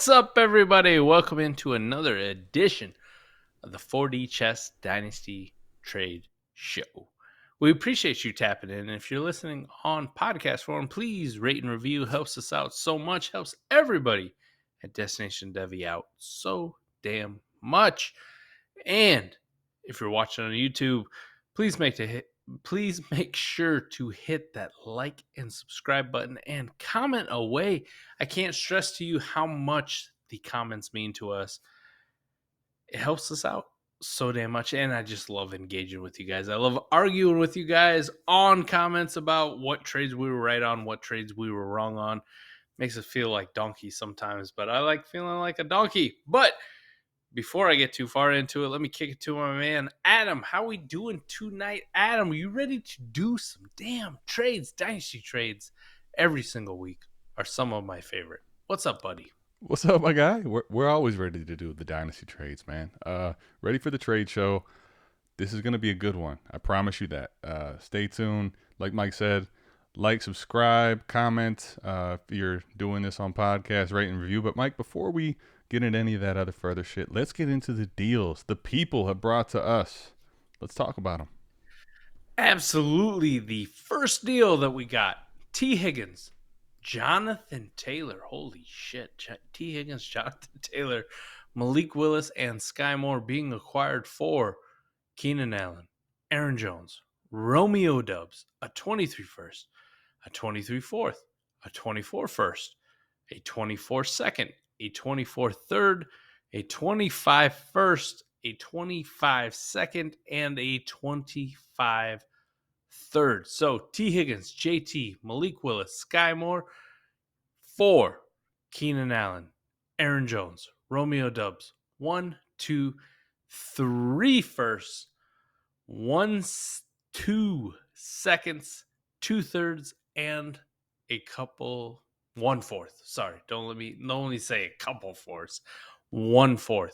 What's up, everybody? Welcome into another edition of the 4D Chess Dynasty Trade Show. We appreciate you tapping in. And if you're listening on podcast form, please rate and review. Helps us out so much. Helps everybody at Destination Devy out so damn much. And if you're watching on YouTube, please make sure to hit that like and subscribe button and comment away. I can't stress to you how much the comments mean to us. It helps us out so damn much, and I just love engaging with you guys. I love arguing with you guys on comments about what trades we were right on, what trades we were wrong on. Makes us feel like donkeys sometimes, but I like feeling like a donkey. But before I get too far into it, let me kick it to my man, Adam. How we doing tonight? Adam, are you ready to do some damn trades? Dynasty trades every single week are some of my favorite. What's up, buddy? What's up, my guy? We're always ready to do the Dynasty trades, man. Ready for the trade show. This is going to be a good one. I promise you that. Stay tuned. Like Mike said, like, subscribe, comment. If you're doing this on podcast, rate and review. But, Mike, before we get into any of that other further shit, let's get into the deals the people have brought to us. Let's talk about them. Absolutely. The first deal that we got, T. Higgins, Jonathan Taylor. Holy shit. T. Higgins, Jonathan Taylor, Malik Willis, and Sky Moore being acquired for Keenan Allen, Aaron Jones, Romeo Dubs, a 23 first, a 23 fourth, a 24 first, a 24 second, a 24 third, a 25 first, a 25 second, and a 25 third. So T. Higgins, JT, Malik Willis, Sky Moore for Keenan Allen, Aaron Jones, Romeo Dubs, 1, 2, 3 firsts, 1, 2 seconds, 2 thirds, and a couple 1/4. Sorry, don't let me say a couple fourths. 1/4.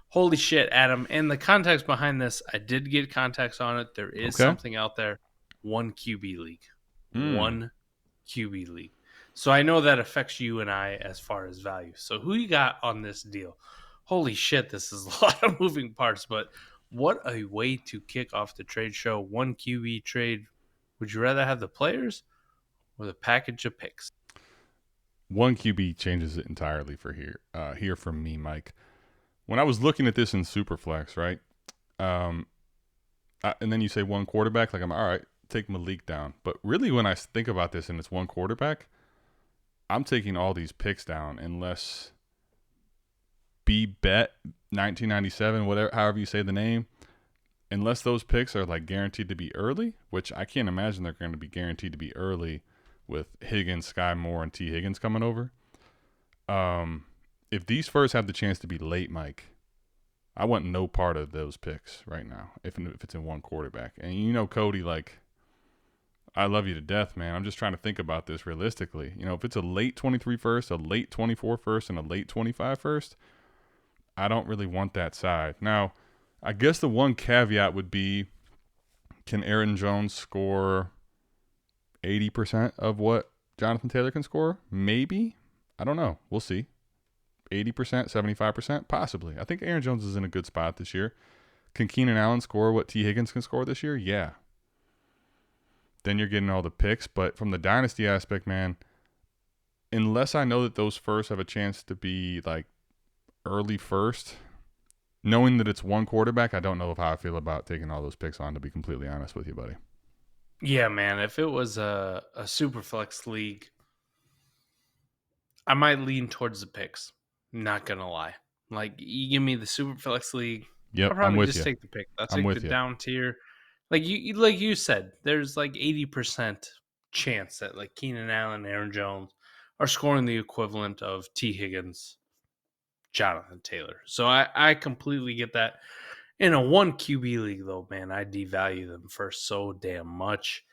Holy shit, Adam. And the context behind this, I did get context on it. There is something out there. 1 QB league. 1 QB league. So I know that affects you and I as far as value. So who you got on this deal? Holy shit, this is a lot of moving parts, but what a way to kick off the trade show. 1 QB trade. Would you rather have the players or the package of picks? 1 QB changes it entirely for here from me, Mike. When I was looking at this in Superflex, right? And then you say 1 quarterback, like I'm all right, take Malik down. But really, when I think about this and it's 1 quarterback, I'm taking all these picks down unless B-Bet 1997, whatever, however you say the name, unless those picks are like guaranteed to be early, which I can't imagine they're going to be guaranteed to be early with Higgins, Sky Moore, and T. Higgins coming over. If these first have the chance to be late, Mike, I want no part of those picks right now if it's in 1 quarterback. And you know, Cody, like, I love you to death, man. I'm just trying to think about this realistically. You know, if it's a late 23 first, a late 24 first, and a late 25 first, I don't really want that side. Now, I guess the one caveat would be, can Aaron Jones score 80% of what Jonathan Taylor can score? Maybe. I don't know. We'll see. 80%, 75%? Possibly. I think Aaron Jones is in a good spot this year. Can Keenan Allen score what T. Higgins can score this year? Yeah. Then you're getting all the picks. But from the dynasty aspect, man, unless I know that those first have a chance to be like early first, knowing that it's 1 quarterback, I don't know how I feel about taking all those picks on, to be completely honest with you, buddy. Yeah, man. If it was a Superflex league, I might lean towards the picks. Not gonna lie. Like, you give me the Superflex league, Yep, I'll probably I'm with just you. take the pick. I'll I'm take with the you. down tier. Like you said, there's like 80% chance that like Keenan Allen, Aaron Jones are scoring the equivalent of T. Higgins, Jonathan Taylor. So I completely get that. In a 1 QB league, though, man, I devalue them for so damn much.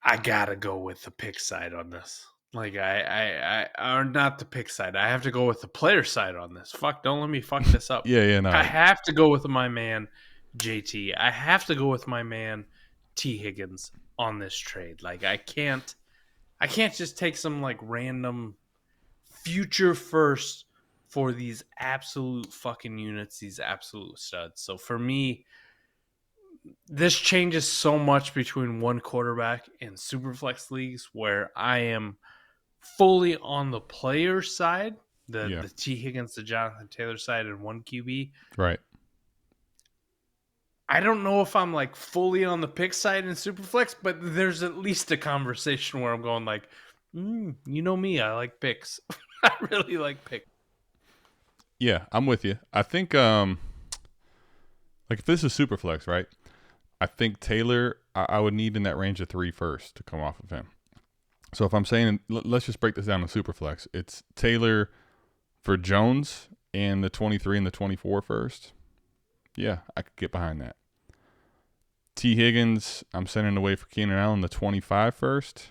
I gotta go with the pick side on this. Like I or not the pick side. I have to go with the player side on this. Fuck, don't let me fuck this up. Yeah, no. I have to go with my man JT. I have to go with my man T. Higgins on this trade. Like I can't just take some like random future first for these absolute fucking units, these absolute studs. So for me, this changes so much between one quarterback and Superflex leagues where I am fully on the player side, Yeah. the T Higgins, the Jonathan Taylor side, and one QB. Right. I don't know if I'm like fully on the pick side in Superflex, but there's at least a conversation where I'm going like, you know me, I like picks. I really like picks. Yeah, I'm with you. I think like if this is super flex, right? I think Taylor I would need in that range of 3 first to come off of him. So if I'm saying let's just break this down to super flex. It's Taylor for Jones and the 23 and the 24 first. Yeah, I could get behind that. T Higgins, I'm sending away for Keenan Allen the 25 first.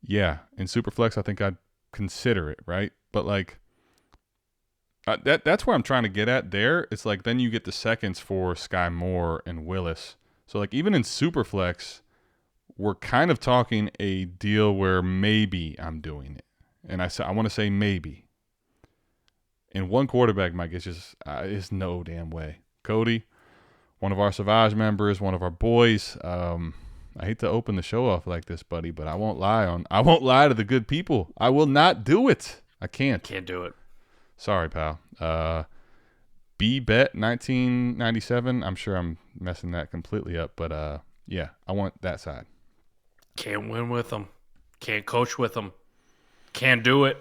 Yeah, in Superflex, I think I'd consider it, right? But like that's where I'm trying to get at. There, it's like then you get the seconds for Sky Moore and Willis. So like even in Superflex, we're kind of talking a deal where maybe I'm doing it, and I want to say maybe. In one quarterback, Mike, it's just it's no damn way. Cody, one of our Savage members, one of our boys. I hate to open the show off like this, buddy, but I won't lie to the good people. I will not do it. I can't. Can't do it. Sorry, pal. B-Bet 1997. I'm sure I'm messing that completely up, but yeah, I want that side. Can't win with them. Can't coach with them. Can't do it.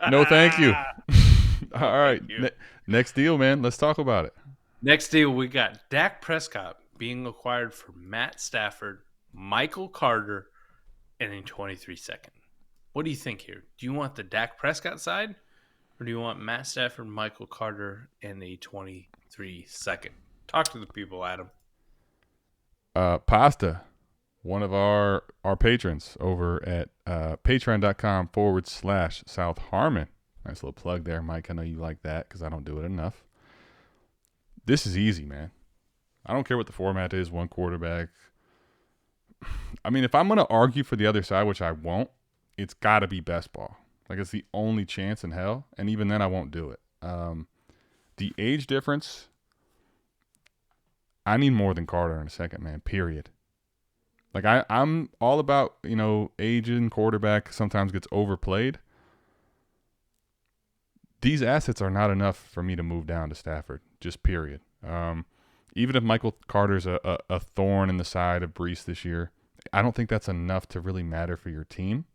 No, thank you. All right. Next deal, man. Let's talk about it. Next deal, we got Dak Prescott being acquired for Matt Stafford, Michael Carter, and a 23 second. What do you think here? Do you want the Dak Prescott side, or do you want Matt Stafford, Michael Carter, and a 23 second? Talk to the people, Adam. Pasta, one of our patrons over at patreon.com/South Harmon. Nice little plug there, Mike. I know you like that because I don't do it enough. This is easy, man. I don't care what the format is, one quarterback. I mean, if I'm going to argue for the other side, which I won't, it's got to be best ball. Like, it's the only chance in hell, and even then I won't do it. The age difference, I need more than Carter in a second, man, period. Like, I'm all about, age in quarterback sometimes gets overplayed. These assets are not enough for me to move down to Stafford, just period. Even if Michael Carter's a thorn in the side of Brees this year, I don't think that's enough to really matter for your team.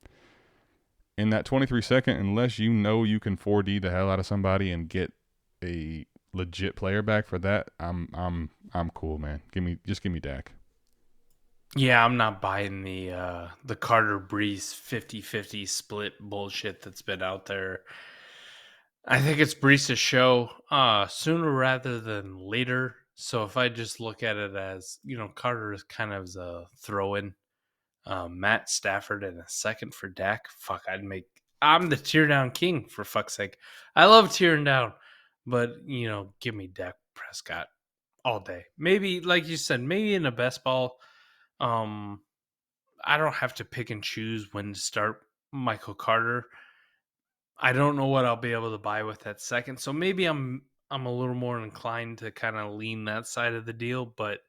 In that 23 second, unless you know you can 4D the hell out of somebody and get a legit player back for that, I'm cool, man. Give me Dak. Yeah, I'm not buying the Carter Brees 50-50 split bullshit that's been out there. I think it's Brees' show sooner rather than later. So if I just look at it as, Carter is kind of a throw-in. Matt Stafford and a second for Dak. Fuck, I'm the tear down king, for fuck's sake. I love tearing down, but give me Dak Prescott all day. Maybe, like you said, maybe in a best ball. I don't have to pick and choose when to start Michael Carter. I don't know what I'll be able to buy with that second, so maybe I'm a little more inclined to kind of lean that side of the deal. But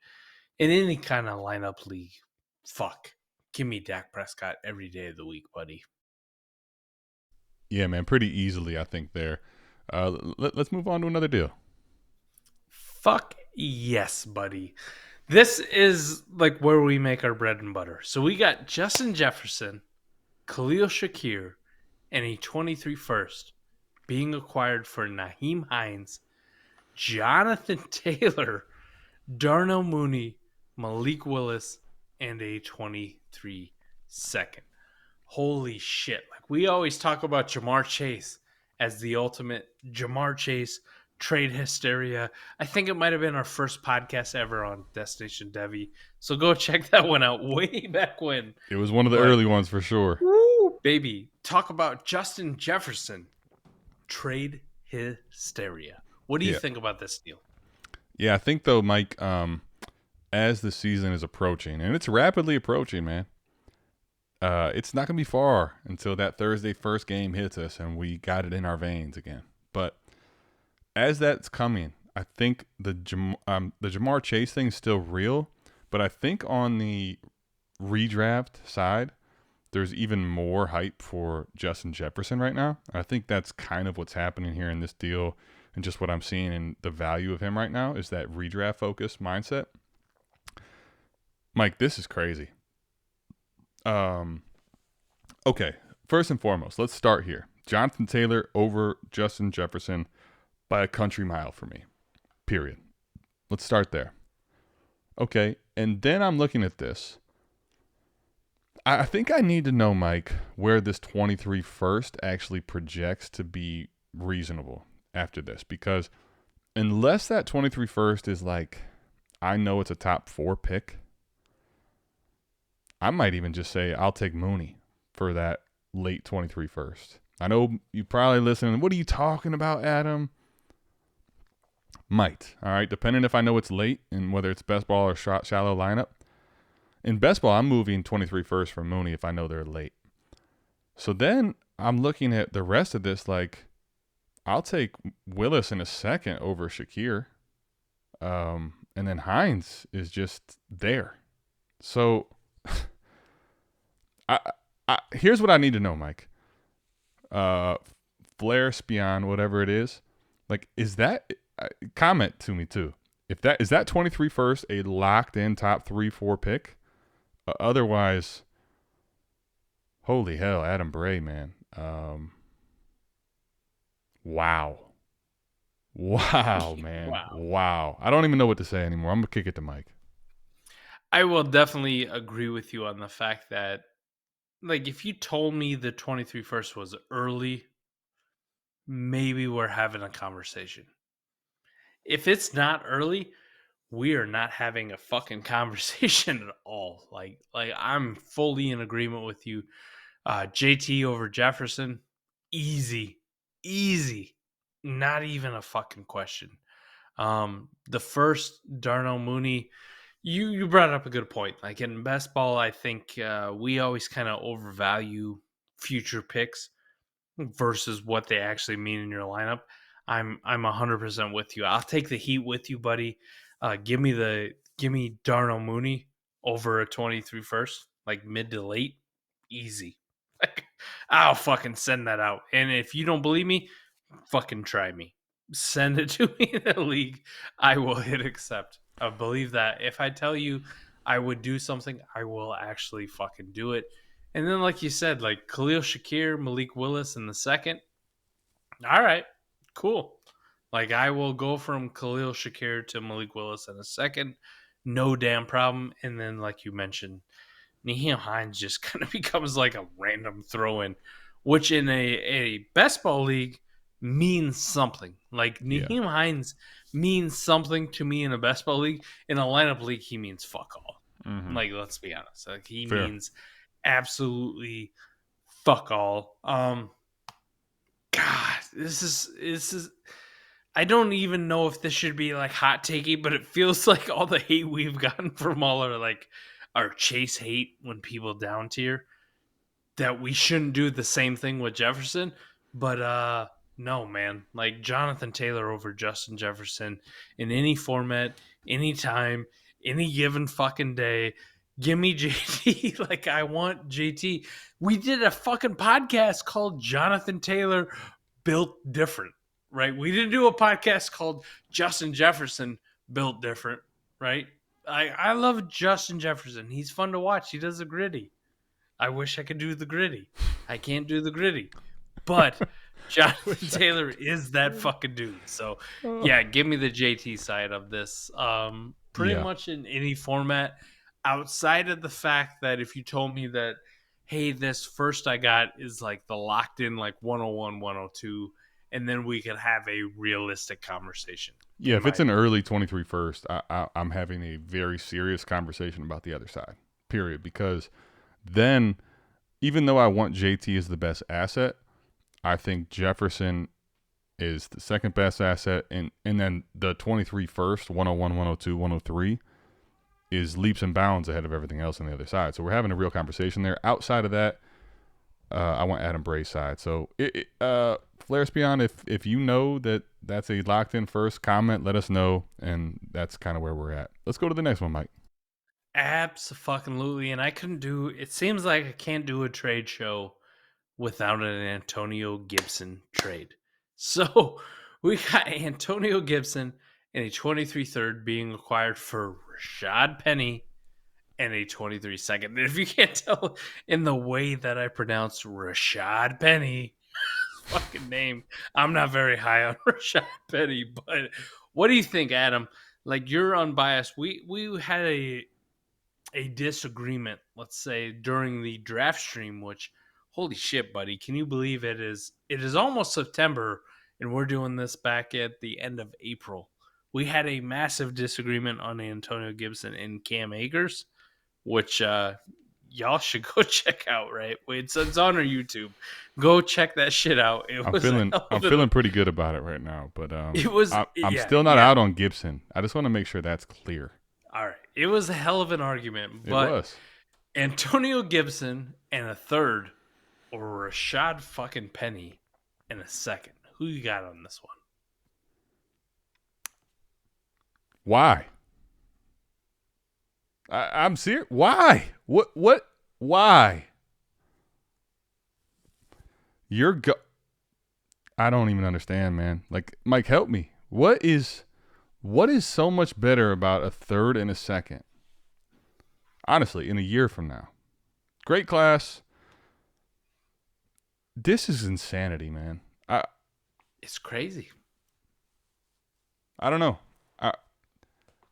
in any kind of lineup league, fuck. Give me Dak Prescott every day of the week, buddy. Yeah, man, pretty easily, I think, there. Let's move on to another deal. Fuck yes, buddy. This is like where we make our bread and butter. So we got Justin Jefferson, Khalil Shakir, and a 23 first being acquired for Nyheim Hines, Jonathan Taylor, Darnell Mooney, Malik Willis, and a 23 second. Holy shit. Like, we always talk about Jamar Chase as the ultimate Jamar Chase trade hysteria. I think it might have been our first podcast ever on Destination Devi. So go check that one out way back when. It was one of the early ones for sure. Woo, baby. Talk about Justin Jefferson. Trade hysteria. What do you think about this deal? Yeah, I think, though, Mike, as the season is approaching, and it's rapidly approaching, man, It's not going to be far until that Thursday first game hits us and we got it in our veins again. But as that's coming, I think the Jamar Chase thing is still real, but I think on the redraft side, there's even more hype for Justin Jefferson right now. I think that's kind of what's happening here in this deal, and just what I'm seeing in the value of him right now is that redraft focused mindset. Mike, this is crazy. Okay, first and foremost, let's start here. Jonathan Taylor over Justin Jefferson by a country mile for me, period. Let's start there. Okay, and then I'm looking at this. I think I need to know, Mike, where this 23 first actually projects to be reasonable after this, because unless that 23 first is like, I know it's a top 4 pick, I might even just say I'll take Mooney for that late 23 first. I know you probably listening, what are you talking about, Adam? Might, all right, depending if I know it's late and whether it's best ball or shallow lineup. In best ball, I'm moving 23 first for Mooney if I know they're late. So then I'm looking at the rest of this like, I'll take Willis in a second over Shakir. And then Hines is just there. So here's what I need to know, Mike. Flair, Spion, whatever it is. Like, is that comment to me too? If that is that 23 first a locked in top 3-4 pick? Otherwise, holy hell, Adam Bray, man. Wow. Wow, man. Wow. I don't even know what to say anymore. I'm going to kick it to Mike. I will definitely agree with you on the fact that, like, if you told me the 23 first was early, maybe we're having a conversation. If it's not early, we are not having a fucking conversation at all. Like I'm fully in agreement with you. JT over Jefferson, easy, not even a fucking question. The first Darnell Mooney, you brought up a good point. Like in best ball, I think we always kind of overvalue future picks versus what they actually mean in your lineup. I'm 100% with you. I'll take the heat with you, buddy. Give me Darnell Mooney over a 23 first, like mid to late, easy. Like, I'll fucking send that out. And if you don't believe me, fucking try me. Send it to me in the league. I will hit accept. I believe that if I tell you I would do something, I will actually fucking do it. And then, like you said, like Khalil Shakir, Malik Willis in the second. All right, cool. Like I will go from Khalil Shakir to Malik Willis in a second. No damn problem. And then, like you mentioned, Nyheim Hines just kind of becomes like a random throw-in, which in a best ball league means something. Like Nyheim Hines means something to me in a best ball league. In a lineup league, he means fuck all. Mm-hmm. Like, let's be honest. Like he means absolutely fuck all. God, this is. I don't even know if this should be like hot takey, but it feels like all the hate we've gotten from all our Chase hate when people down tier, that we shouldn't do the same thing with Jefferson. But no, man, like Jonathan Taylor over Justin Jefferson in any format, anytime, any given fucking day. Give me JT. Like, I want JT. We did a fucking podcast called Jonathan Taylor Built Different, right? We didn't do a podcast called Justin Jefferson Built Different, right? I love Justin Jefferson. He's fun to watch. He does the gritty. I wish I could do the gritty. I can't do the gritty. But Jonathan Taylor is that fucking dude. So, yeah, give me the JT side of this. Pretty much in any format, outside of the fact that if you told me that, hey, this first I got is like the locked in like 101, 102, and then we could have a realistic conversation. Yeah, if it's an early 23 first, I'm having a very serious conversation about the other side, period. Because then, even though I want JT as the best asset, I think Jefferson is the second best asset. And then the 23 first, 101, 102, 103, is leaps and bounds ahead of everything else on the other side. So we're having a real conversation there. Outside of that, I want Adam Bray's side. So, Flair Beyond, if you know that that's a locked in first, comment, let us know, and that's kind of where we're at. Let's go to the next one, Mike. Absolutely. And I couldn't do it seems like I can't do a trade show without an Antonio Gibson trade. So we got Antonio Gibson and a 23 third being acquired for Rashad Penny and a 23 second. And if you can't tell in the way that I pronounce Rashad Penny, fucking name, I'm not very high on Rashad Penny. But what do you think, Adam? Like, you're unbiased. We had a disagreement, let's say, during the draft stream, which, holy shit, buddy, can you believe it is almost September and we're doing this back at the end of April. We had a massive disagreement on Antonio Gibson and Cam Akers, which y'all should go check out, right? It's on our YouTube. Go check that shit out. I'm feeling pretty good about it right now, but I'm still not out on Gibson. I just want to make sure that's clear. All right. It was a hell of an argument, but It was. Antonio Gibson and a third, or Rashad fucking Penny in a second. Who you got on this one? Why? I'm serious. Why? What? Why? I don't even understand, man. Like, Mike, help me. What is so much better about a third and a second? Honestly, in a year from now. Great class. This is insanity, man. It's crazy. I don't know.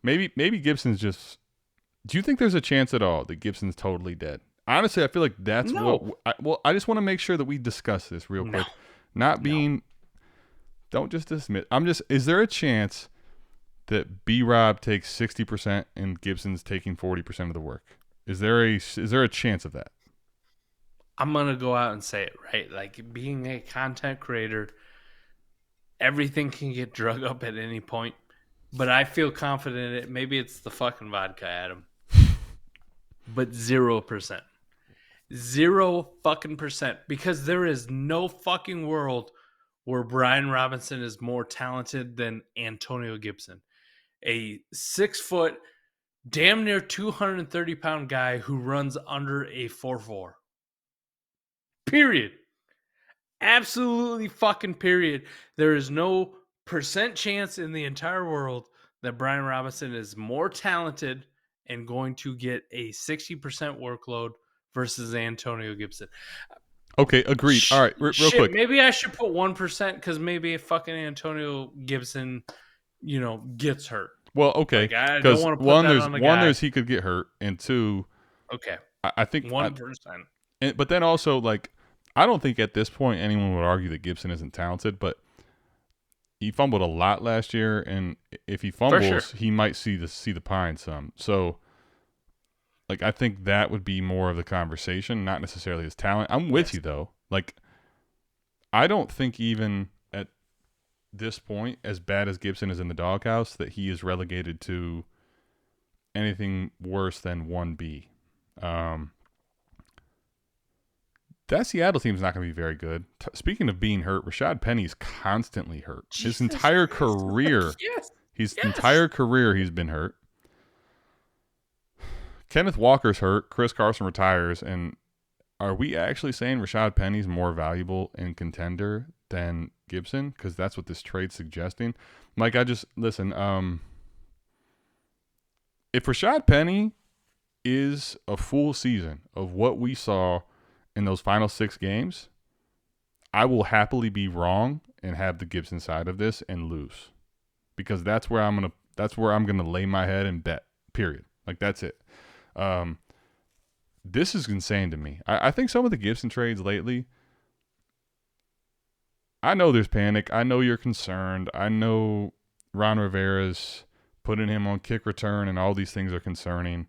Maybe Gibson's just... Do you think there's a chance at all that Gibson's totally dead? Honestly, I feel like that's No. I just want to make sure that we discuss this real quick. Not being... Don't just dismiss. Is there a chance that B-Rob takes 60% and Gibson's taking 40% of the work? Is there a chance of that? I'm going to go out and say it, right? Like, being a content creator, everything can get drug up at any point. But I feel confident maybe it's the fucking vodka, Adam. But 0%. 0 fucking percent. Because there is no fucking world where Brian Robinson is more talented than Antonio Gibson. A 6 foot, damn near 230 pound guy who runs under a 4.4. Period. Absolutely fucking period. There is no percent chance in the entire world that Brian Robinson is more talented and going to get a 60% workload versus Antonio Gibson. Okay, agreed. All right, real quick. Maybe I should put 1% because maybe fucking Antonio Gibson, gets hurt. Well, okay, because there's he could get hurt, and two, okay, I think 1%. But then also, like, I don't think at this point anyone would argue that Gibson isn't talented, but he fumbled a lot last year, and if he fumbles, he might see the pine some. So, like, I think that would be more of the conversation, not necessarily his talent. I'm with you though. Like, I don't think even at this point, as bad as Gibson is in the doghouse, that he is relegated to anything worse than 1B. That Seattle team is not going to be very good. Speaking of being hurt, Rashad Penny's constantly hurt. His entire career, entire career, he's been hurt. Kenneth Walker's hurt. Chris Carson retires, and are we actually saying Rashad Penny's more valuable in contender than Gibson? Because that's what this trade's suggesting. Mike, listen. If Rashad Penny is a full season of what we saw in those final 6 games, I will happily be wrong and have the Gibson side of this and lose, because that's where I'm gonna lay my head and bet. Period. Like, that's it. This is insane to me. I think some of the Gibson trades lately, I know there's panic. I know you're concerned. I know Ron Rivera's putting him on kick return and all these things are concerning.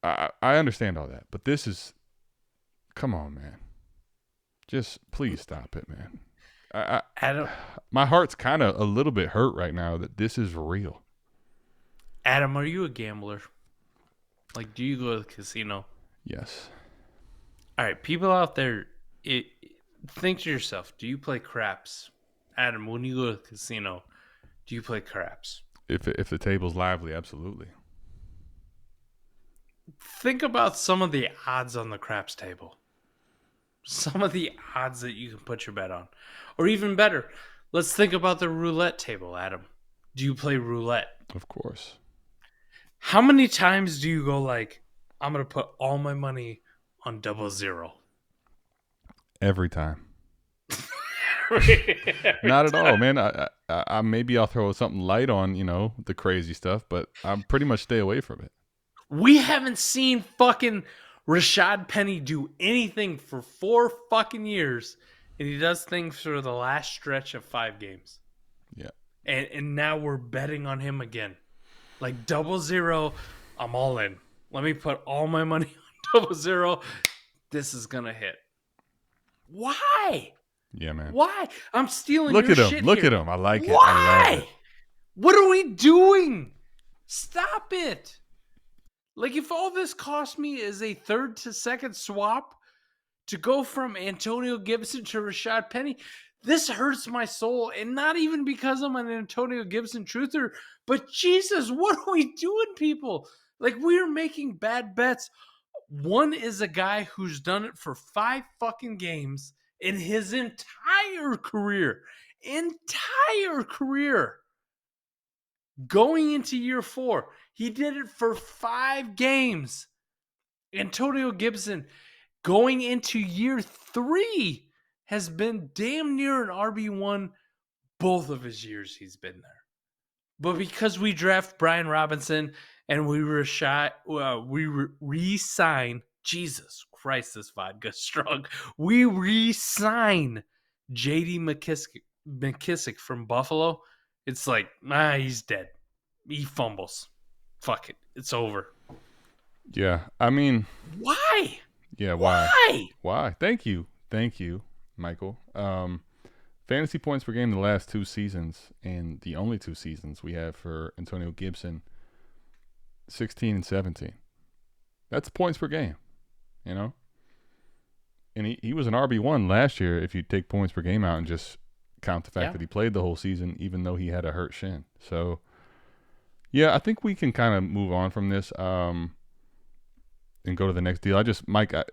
I understand all that, but this is, come on, man. Just please stop it, man. My heart's kind of a little bit hurt right now that this is real. Adam, are you a gambler? Like, do you go to the casino? Yes. All right, people out there, think to yourself, do you play craps? Adam, when you go to the casino, do you play craps? If the table's lively, absolutely. Think about some of the odds on the craps table. Some of the odds that you can put your bet on. Or even better, let's think about the roulette table, Adam. Do you play roulette? Of course. How many times do you go like, I'm going to put all my money on 00? Every time. Not at all, man. I maybe I'll throw something light on, the crazy stuff, but I pretty much stay away from it. We haven't seen fucking Rashad Penny do anything for 4 fucking years, and he does things for the last stretch of 5 games. Yeah. And now we're betting on him again. Like 00, I'm all in. Let me put all my money on 00. This is gonna hit. Why? Yeah, man. Why? I'm stealing Look your at him. shit Look here. at him. I like it. Why? I love it. What are we doing? Stop it. Like, if all this cost me is a third to second swap to go from Antonio Gibson to Rashad Penny, this hurts my soul. And not even because I'm an Antonio Gibson truther, but Jesus, what are we doing, people? Like, we are making bad bets. One is a guy who's done it for 5 fucking games in his entire career. Going into year 4, he did it for 5 games. Antonio Gibson, going into year 3, has been damn near an RB1 both of his years he's been there. But because we draft Brian Robinson and we re-sign, Jesus Christ, this vodka's strong. We re-sign J.D. McKissick from Buffalo. It's like, he's dead. He fumbles. Fuck it. It's over. Yeah. I mean. Why? Yeah, why? Why? Thank you, Michael. Fantasy points per game the last 2 seasons, and the only 2 seasons we have for Antonio Gibson, 16 and 17. That's points per game, And he was an RB1 last year if you take points per game out and just count the fact that he played the whole season, even though he had a hurt shin. So, yeah, I think we can kind of move on from this and go to the next deal. Mike, it's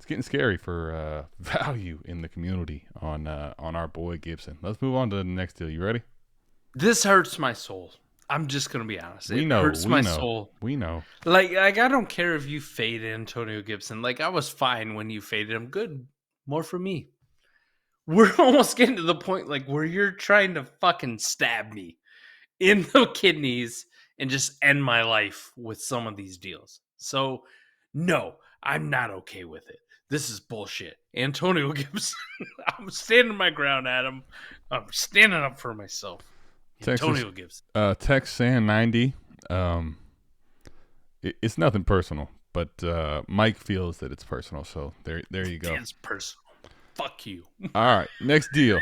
getting scary for value in the community on our boy Gibson. Let's move on to the next deal. You ready? This hurts my soul. I'm just going to be honest. It hurts my soul. We know. Like, I don't care if you fade Antonio Gibson. Like, I was fine when you faded him. Good. More for me. We're almost getting to the point, like, where you're trying to fucking stab me in the kidneys and just end my life with some of these deals. So, no, I'm not okay with it. This is bullshit. Antonio Gibson. I'm standing my ground, Adam. I'm standing up for myself. Antonio Gibson. Texan90. It's nothing personal, but Mike feels that it's personal. So there you go. It's personal. Fuck you. All right, next deal.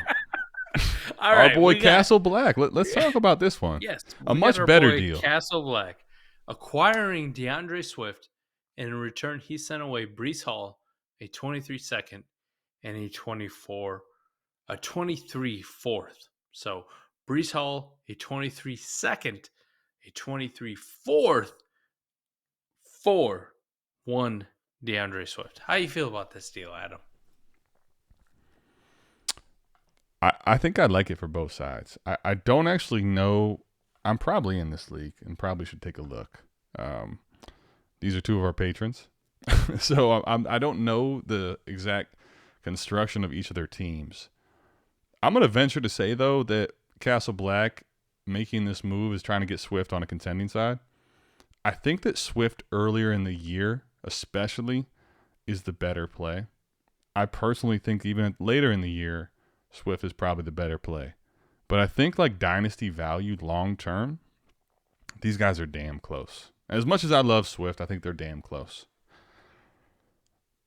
All right, our boy Castle Black. Let's talk about this one. Yes, a much better deal. Castle Black acquiring DeAndre Swift, and in return he sent away Breece Hall, a 23 second, and a 23 fourth. So Breece Hall, a 23 second, a 23 fourth for one DeAndre Swift. How you feel about this deal, Adam? I think I'd like it for both sides. I don't actually know. I'm probably in this league and probably should take a look. These are 2 of our patrons. So I don't know the exact construction of each of their teams. I'm going to venture to say, though, that Castle Black making this move is trying to get Swift on a contending side. I think that Swift earlier in the year, especially, is the better play. I personally think even later in the year, Swift is probably the better play. But I think like Dynasty value long term, these guys are damn close. As much as I love Swift, I think they're damn close.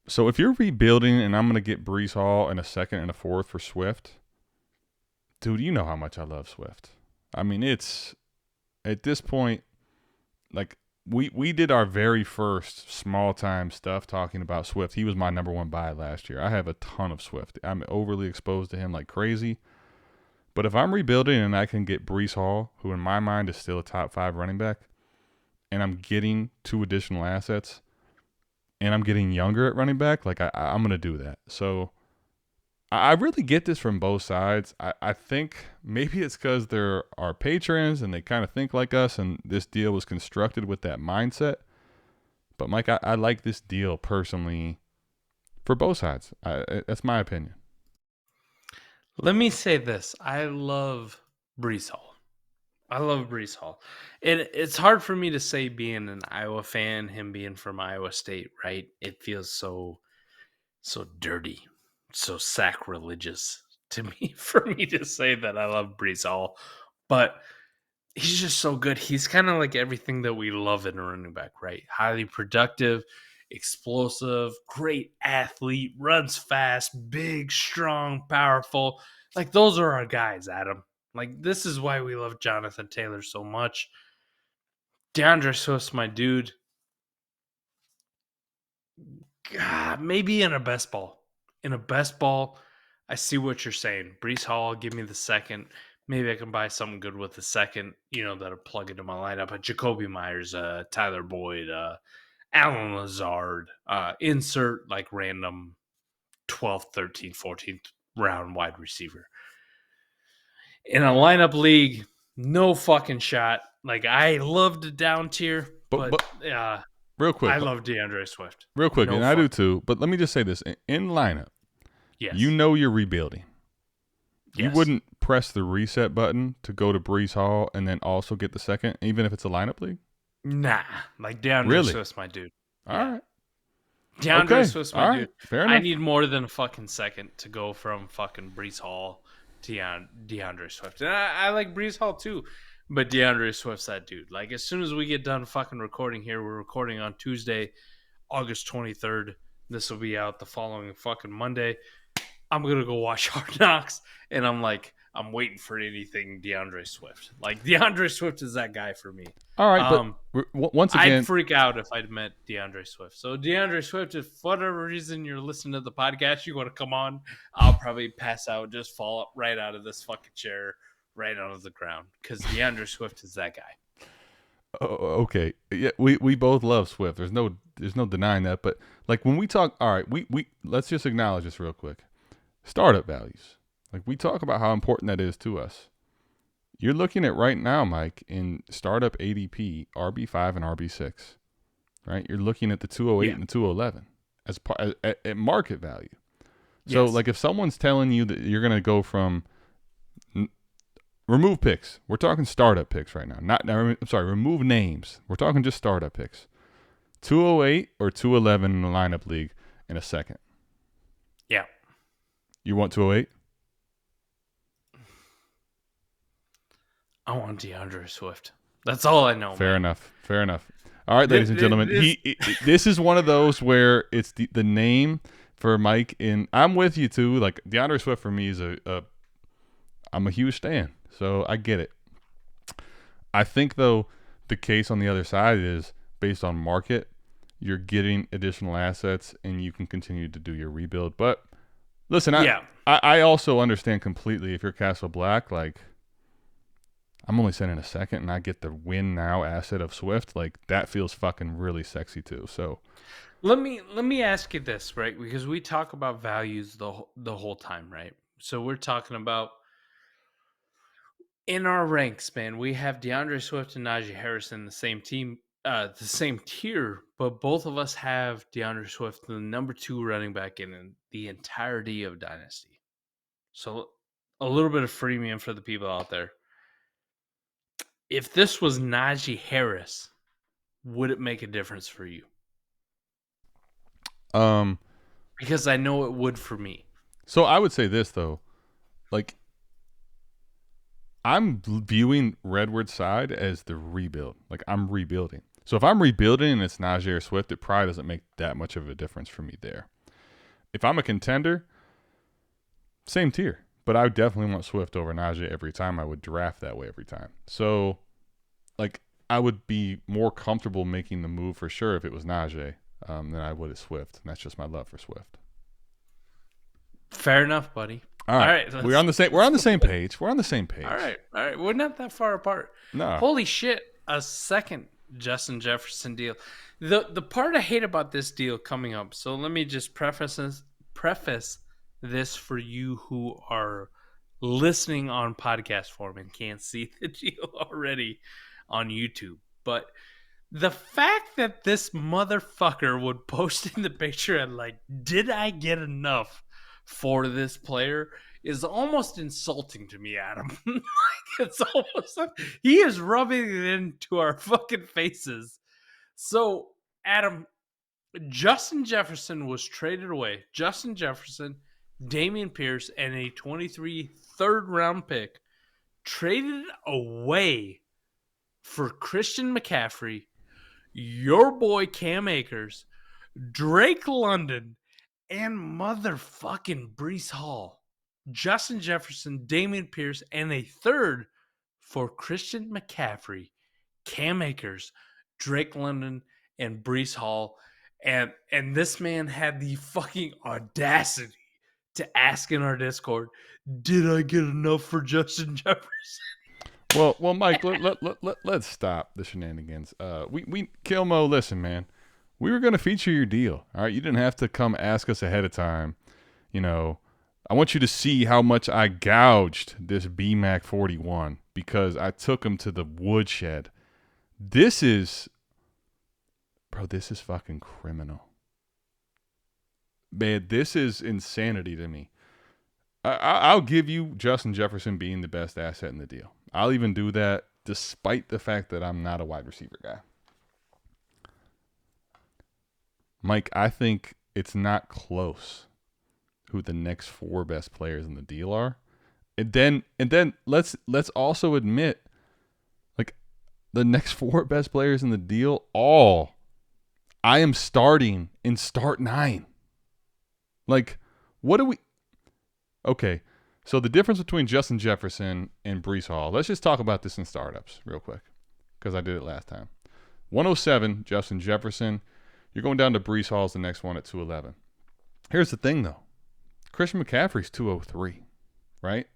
So if you're rebuilding and I'm going to get Breece Hall and a second and a fourth for Swift, dude, you know how much I love Swift. I mean, it's at this point, like we did our very first small time stuff talking about Swift. He was my number one buy last year. I have a ton of Swift. I'm overly exposed to him like crazy. But if I'm rebuilding and I can get Breece Hall, who in my mind is still a top 5 running back, and I'm getting 2 additional assets, and I'm getting younger at running back, like I'm going to do that. So I really get this from both sides. I think maybe it's because they're our patrons and they kind of think like us, and this deal was constructed with that mindset. But, Mike, I like this deal personally for both sides. That's my opinion. Let me say this. I love Breece Hall. It's hard for me to say being an Iowa fan, him being from Iowa State, right? It feels so dirty, so sacrilegious to me for me to say that I love Breece Hall. But he's just so good. He's kind of like everything that we love in a running back, right? Highly productive, explosive, great athlete, runs fast, big, strong, powerful. Like, those are our guys, Adam. Like, this is why we love Jonathan Taylor so much. DeAndre Swift's my dude. God, maybe in a best ball. In a best ball, I see what you're saying. Breece Hall, give me the second. Maybe I can buy something good with the second, that'll plug into my lineup. A Jacoby Myers, Tyler Boyd, Alan Lazard, insert like random 12th, 13th, 14th round wide receiver. In a lineup league, no fucking shot. Like, I love the down tier, but real quick, I love DeAndre Swift. Real quick, and I do too. But let me just say this: in lineup, yes, you're rebuilding. Yes. You wouldn't press the reset button to go to Breece Hall and then also get the second, even if it's a lineup league. Nah, like DeAndre Swift's my dude. All right. DeAndre Swift's my dude. Fair enough. I need more than a fucking second to go from fucking Breece Hall to DeAndre Swift. And I like Breece Hall too, but DeAndre Swift's that dude. Like, as soon as we get done fucking recording here, we're recording on Tuesday, August 23rd. This will be out the following fucking Monday. I'm going to go watch Hard Knocks, and I'm waiting for anything DeAndre Swift. Like, DeAndre Swift is that guy for me. All right, but once again, I'd freak out if I'd met DeAndre Swift. So, DeAndre Swift, if for whatever reason you're listening to the podcast, you want to come on, I'll probably pass out, just fall up right out of this fucking chair, right onto the ground, because DeAndre Swift is that guy. Oh, okay. Yeah, we both love Swift. There's no denying that. But like, when we talk, all right, we let's just acknowledge this real quick. Startup values. Like, we talk about how important that is to us. You're looking at right now, Mike, in startup ADP, RB5 and RB6, right? You're looking at the 208 and the 211 as at market value. So, like, if someone's telling you that you're going to go from remove picks, we're talking startup picks right now. Remove names. We're talking just startup picks. 208 or 211 in the lineup league in a second. Yeah. You want 208? I want DeAndre Swift. That's all I know. Fair enough. All right, ladies and gentlemen. This is one of those where it's the name for Mike. And I'm with you too. Like, DeAndre Swift for me is I'm a huge stan. So I get it. I think, though, the case on the other side is based on market. You're getting additional assets and you can continue to do your rebuild. But listen, I also understand completely if you're Castle Black, like, I'm only sending a second and I get the win now asset of Swift. Like, that feels fucking really sexy too. So let me ask you this, right? Because we talk about values the whole time, right? So we're talking about in our ranks, man, we have DeAndre Swift and Najee Harris in the same team, the same tier, but both of us have DeAndre Swift, the number 2 running back in the entirety of Dynasty. So a little bit of freemium for the people out there. If this was Najee Harris, would it make a difference for you? Because I know it would for me. So I would say this, though. Like, I'm viewing Redwood's side as the rebuild. Like, I'm rebuilding. So if I'm rebuilding and it's Najee or Swift, it probably doesn't make that much of a difference for me there. If I'm a contender, same tier. But I would definitely want Swift over Najee every time. I would draft that way every time. So like I would be more comfortable making the move for sure if it was Najee than I would at Swift. And that's just my love for Swift. Fair enough, buddy. All All right, right, we're on the same. We're on the same page. We're on the same All page. right, all right. We're not that far apart. No. Holy shit! A second Justin Jefferson deal. The part I hate about this deal coming up. So let me just preface this for you who are listening on podcast form and can't see the deal already on YouTube. But the fact that this motherfucker would post in the picture and like, did I get enough for this player is almost insulting to me, Adam. Like, it's almost like he is rubbing it into our fucking faces. So, Adam, Justin Jefferson was traded away. Justin Jefferson, Damian Pierce, and a 23 third round pick traded away for Christian McCaffrey, your boy Cam Akers, Drake London, and motherfucking Brees Hall. Justin Jefferson, Damian Pierce, and a third for Christian McCaffrey, Cam Akers, Drake London, and Brees Hall. And this man had the fucking audacity to ask in our Discord, did I get enough for Justin Jefferson? Well, Mike, let's stop the shenanigans. We Kilmo, listen, man. We were gonna feature your deal. All right, you didn't have to come ask us ahead of time. You know, I want you to see how much I gouged this BMAC 41 because I took him to the woodshed. This is fucking criminal. Man, this is insanity to me. I'll give you Justin Jefferson being the best asset in the deal. I'll even do that despite the fact that I'm not a wide receiver guy. Mike, I think it's not close who the next four best players in the deal are. And then let's also admit, like, the next four best players in the deal, all I am starting in start 9. Like, what do we... Okay, so the difference between Justin Jefferson and Brees Hall, let's just talk about this in startups real quick because I did it last time. 107, Justin Jefferson. You're going down to Brees Hall's the next one at 211. Here's the thing, though. Christian McCaffrey's 203, right?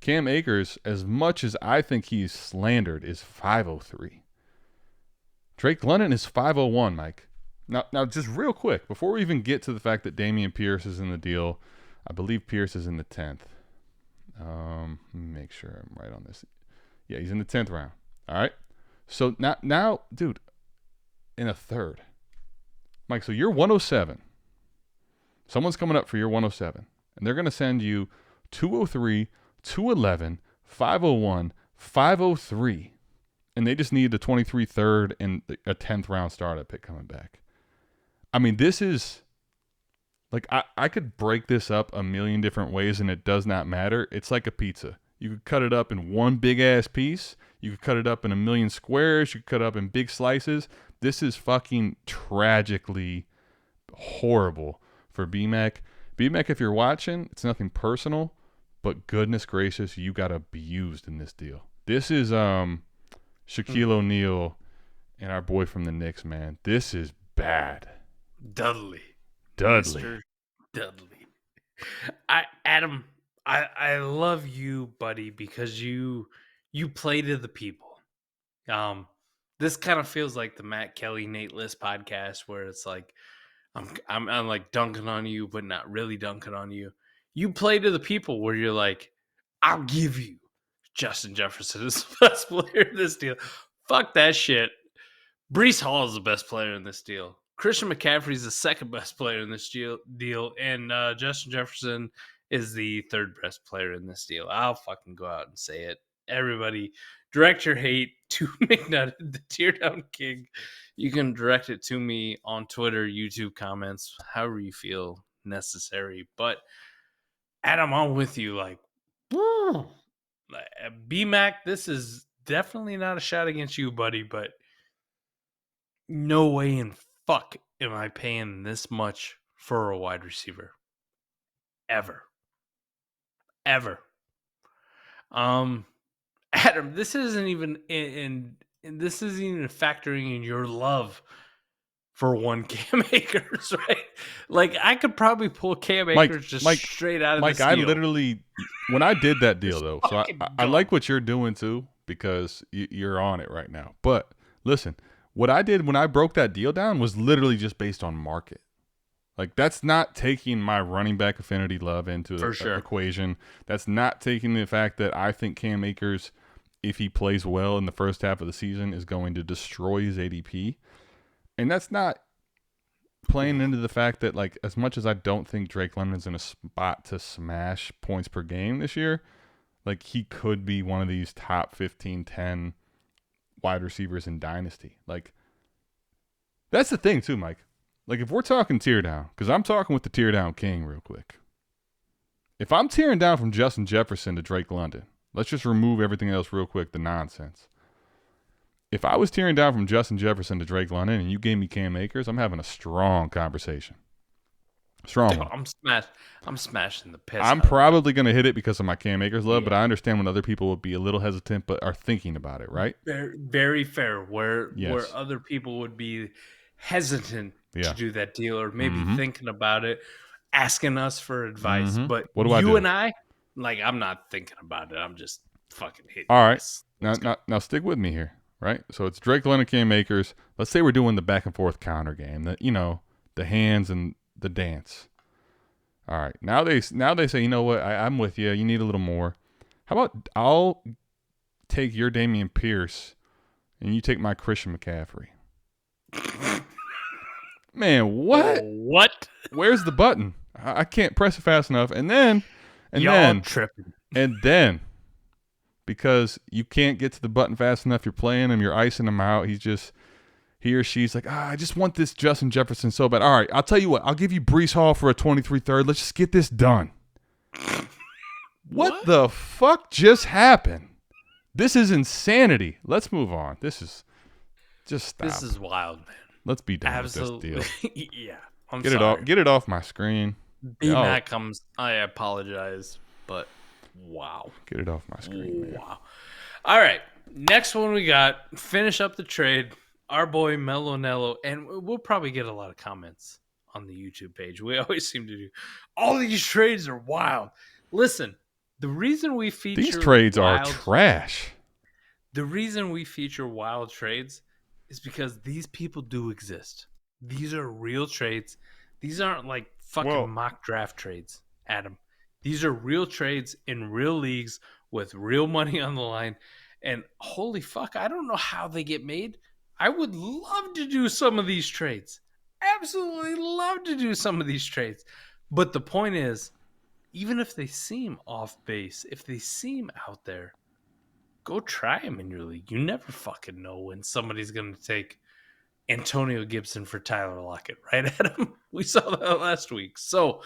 Cam Akers, as much as I think he's slandered, is 503. Drake London is 501, Mike. Now, just real quick, before we even get to the fact that Damian Pierce is in the deal, I believe Pierce is in the 10th. Let me make sure I'm right on this. Yeah, he's in the 10th round. All right. So now, dude, in a third. Mike, so you're 107. Someone's coming up for your 107. And they're going to send you 203, 211, 501, 503. And they just need the 23 third and a 10th round startup pick coming back. I mean, this is... Like, I could break this up a million different ways, and it does not matter. It's like a pizza. You could cut it up in one big-ass piece. You could cut it up in a million squares. You could cut it up in big slices. This is fucking tragically horrible for BMAC. BMAC, if you're watching, it's nothing personal, but goodness gracious, you got abused in this deal. This is Shaquille O'Neal and our boy from the Knicks, man. This is bad. Dudley. Mr. Dudley. Adam, I love you, buddy, because you play to the people. This kind of feels like the Matt Kelly, Nate List podcast where it's like I'm like dunking on you, but not really dunking on you. You play to the people where you're like, I'll give you Justin Jefferson is the best player in this deal. Fuck that shit. Brees Hall is the best player in this deal. Christian McCaffrey is the second best player in this deal, and Justin Jefferson is the third best player in this deal. I'll fucking go out and say it. Everybody, direct your hate to McNutt, the Tear Down King. You can direct it to me on Twitter, YouTube comments, however you feel necessary. But Adam, I'm with you. Like, woo! BMAC, this is definitely not a shot against you, buddy, but no way in fuck am I paying this much for a wide receiver. Ever. Adam, this isn't even this isn't even factoring in your love for one Cam Akers, right? Like I could probably pull Cam Mike, Akers just Mike, straight out of Mike, this I deal. literally, when I did that deal Just though, so fucking I like gone. what you're doing too because you're on it right now. But listen, what I did when I broke that deal down was literally just based on market. Like that's not taking my running back affinity love into For the sure. equation. That's not taking the fact that I think Cam Akers, if he plays well in the first half of the season, is going to destroy his ADP. And that's not playing into the fact that, like, as much as I don't think Drake London's in a spot to smash points per game this year, like, he could be one of these top 15, 10 wide receivers in Dynasty. Like, that's the thing, too, Mike. Like, if we're talking tear down, because I'm talking with the tear down king real quick. If I'm tearing down from Justin Jefferson to Drake London, let's just remove everything else real quick, the nonsense. If I was tearing down from Justin Jefferson to Drake London and you gave me Cam Akers, I'm having a strong conversation. Strong Dude, one. I'm smashing the piss I'm out of that. probably going to hit it because of my Cam Akers love, but Yeah. I understand when other people would be a little hesitant but are thinking about it, right? Very, very fair. Where Yes. other people would be hesitant to Yeah. do that deal or maybe Mm-hmm. thinking about it, asking us for advice. Mm-hmm. But What do I you do? and I, like, I'm not thinking about it. I'm just fucking hitting All you. right. Let's go. Now stick with me here, right? So it's Drake London, Cam Akers. Let's say we're doing the back and forth counter game, the hands and the dance. All right. Now they say, you know what? I'm with you. You need a little more. How about I'll take your Damian Pierce and you take my Christian McCaffrey? Man, what? What? Where's the button? I can't press it fast enough. And then, and Y'all then, tripping. and then, because you can't get to the button fast enough, you're playing him, you're icing him out. He or she's like, I just want this Justin Jefferson so bad. All right, I'll tell you what. I'll give you Brees Hall for a 23 third. Let's just get this done. What the fuck just happened? This is insanity. Let's move on. This is just stop. This is wild, man. Let's be done Absolutely. with this deal. Yeah. I'm Get sorry. it off my screen. B Oh, Mac comes. I apologize, but wow. get it off my screen, man. Wow. All right. Next one we got. Finish up the trade. Our boy Melonello, and we'll probably get a lot of comments on the YouTube page. We always seem to do. All these trades are wild. Listen, the reason we feature These trades are wild, trash. the reason we feature wild trades is because these people do exist. These are real trades. These aren't like fucking Well- mock draft trades, Adam. These are real trades in real leagues with real money on the line. And holy fuck, I don't know how they get made. I would love to do some of these trades. Absolutely love to do some of these trades. But the point is, even if they seem off base, if they seem out there, go try them in your league. You never fucking know when somebody's going to take Antonio Gibson for Tyler Lockett, right, Adam? We saw that last week. So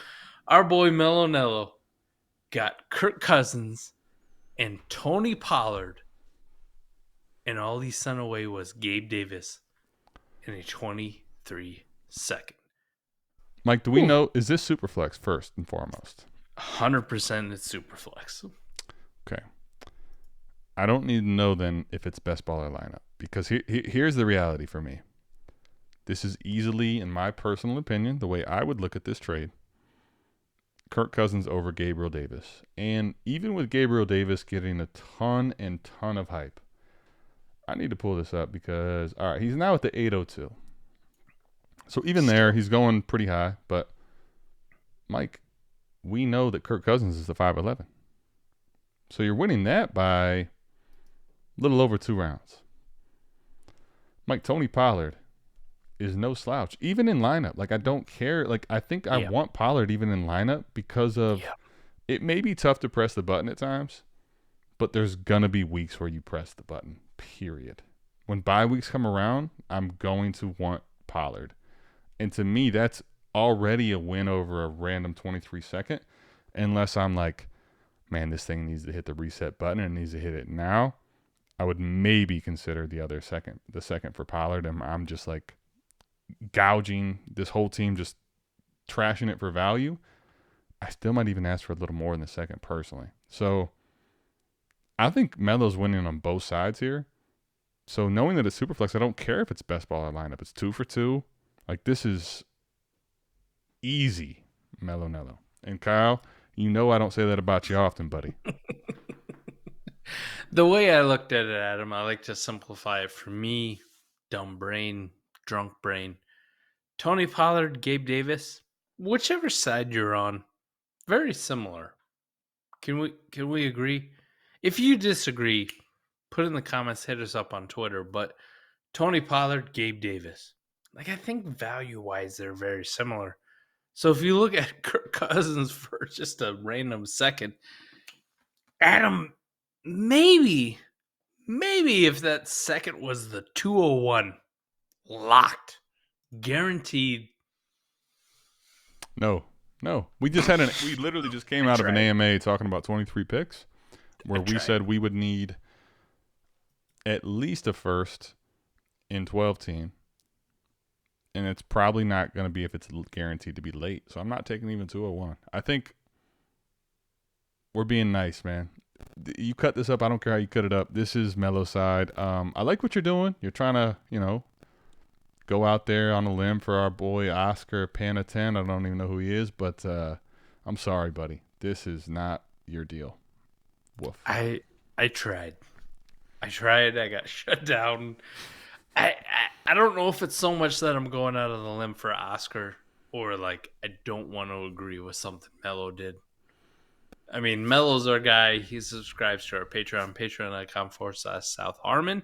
our boy Melonello got Kirk Cousins and Tony Pollard, and all he sent away was Gabe Davis in a 23 second. Mike, do we know, is this Superflex first and foremost? 100% it's Superflex. Okay. I don't need to know then if it's best baller lineup because here's the reality for me. This is easily, in my personal opinion, the way I would look at this trade. Kirk Cousins over Gabriel Davis. And even with Gabriel Davis getting a ton of hype, I need to pull this up because, all right, he's now at the 802. So even there, he's going pretty high. But, Mike, we know that Kirk Cousins is the 5'11". So you're winning that by a little over 2 rounds. Mike, Tony Pollard is no slouch, even in lineup. Like, I don't care. Like, I think I want Pollard even in lineup because of it may be tough to press the button at times, but there's going to be weeks where you press the button, period. When bye weeks come around, I'm going to want Pollard. And to me, that's already a win over a random 23 second, unless I'm like, man, this thing needs to hit the reset button and it needs to hit it now. I would maybe consider the second for Pollard, and I'm just like gouging this whole team, just trashing it for value. I still might even ask for a little more in the second personally. So I think Melo's winning on both sides here. So knowing that it's Superflex, I don't care if it's best baller lineup. It's 2 for 2. Like, this is easy, Melo Nello. And Kyle, you know I don't say that about you often, buddy. The way I looked at it, Adam, I like to simplify it for me, dumb brain, drunk brain. Tony Pollard, Gabe Davis, whichever side you're on, very similar. Can we agree? If you disagree, put in the comments, hit us up on Twitter. But Tony Pollard, Gabe Davis, like I think value wise they're very similar. So if you look at Kirk Cousins for just a random second, Adam, maybe if that second was the 201, locked, guaranteed. No. We literally just came out of an AMA talking about 23 picks where we said we would need at least a first in 12 team. And it's probably not going to be if it's guaranteed to be late. So I'm not taking even 201. I think we're being nice, man. You cut this up. I don't care how you cut it up. This is Melo's side. I like what you're doing. You're trying to, go out there on a limb for our boy Oscar Panatin. I don't even know who he is, but I'm sorry, buddy. This is not your deal. Woof. I tried. I got shut down. I don't know if it's so much that I'm going out of the limb for Oscar or like I don't want to agree with something Melo did. I mean, Melo's our guy. He subscribes to our Patreon, patreon.com/South Harmon.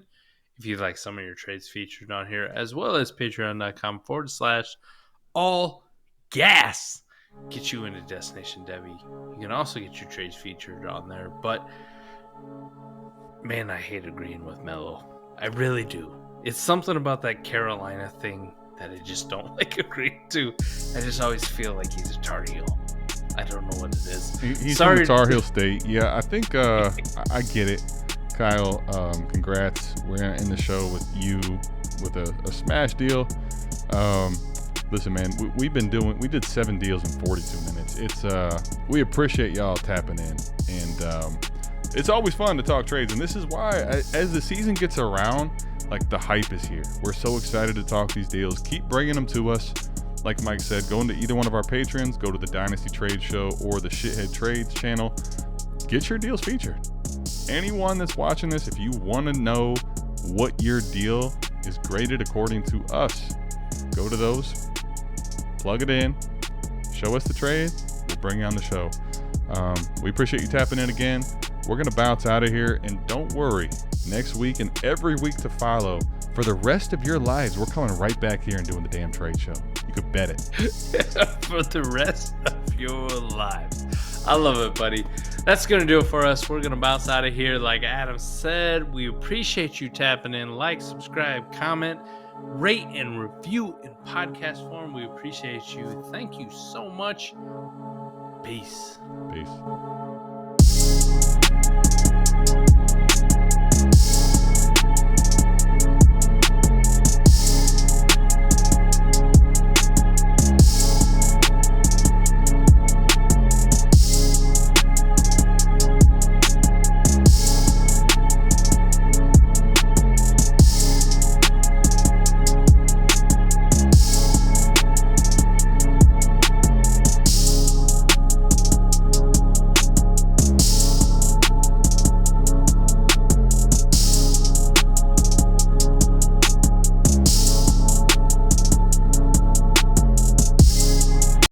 If you'd like some of your trades featured on here, as well as patreon.com/all gas. Get you into Destination Debbie. You can also get your trades featured on there. But, man, I hate agreeing with Melo. I really do. It's something about that Carolina thing that I just don't like agreeing to. I just always feel like he's a Tar Heel. I don't know what it is. He's Sorry. In the Tar Heel state. Yeah, I think I get it. Kyle, congrats. We're in the show with you with a smash deal. Listen, man, we did 7 deals in 42 minutes. It's we appreciate y'all tapping in, and it's always fun to talk trades. And this is why, as the season gets around, like the hype is here. We're so excited to talk these deals. Keep bringing them to us. Like Mike said, go into either one of our patrons, go to the Dynasty Trade Show or the Shithead Trades channel. Get your deals featured. Anyone that's watching this, if you want to know what your deal is graded according to us, go to those, plug it in, show us the trade, we'll bring you on the show. We appreciate you tapping in again. We're going to bounce out of here, and don't worry, next week and every week to follow, for the rest of your lives, we're coming right back here and doing the damn trade show. You could bet it. For the rest of your lives. I love it, buddy. That's going to do it for us. We're going to bounce out of here. Like Adam said, we appreciate you tapping in. Like, subscribe, comment, rate, and review in podcast form. We appreciate you. Thank you so much. Peace. Peace.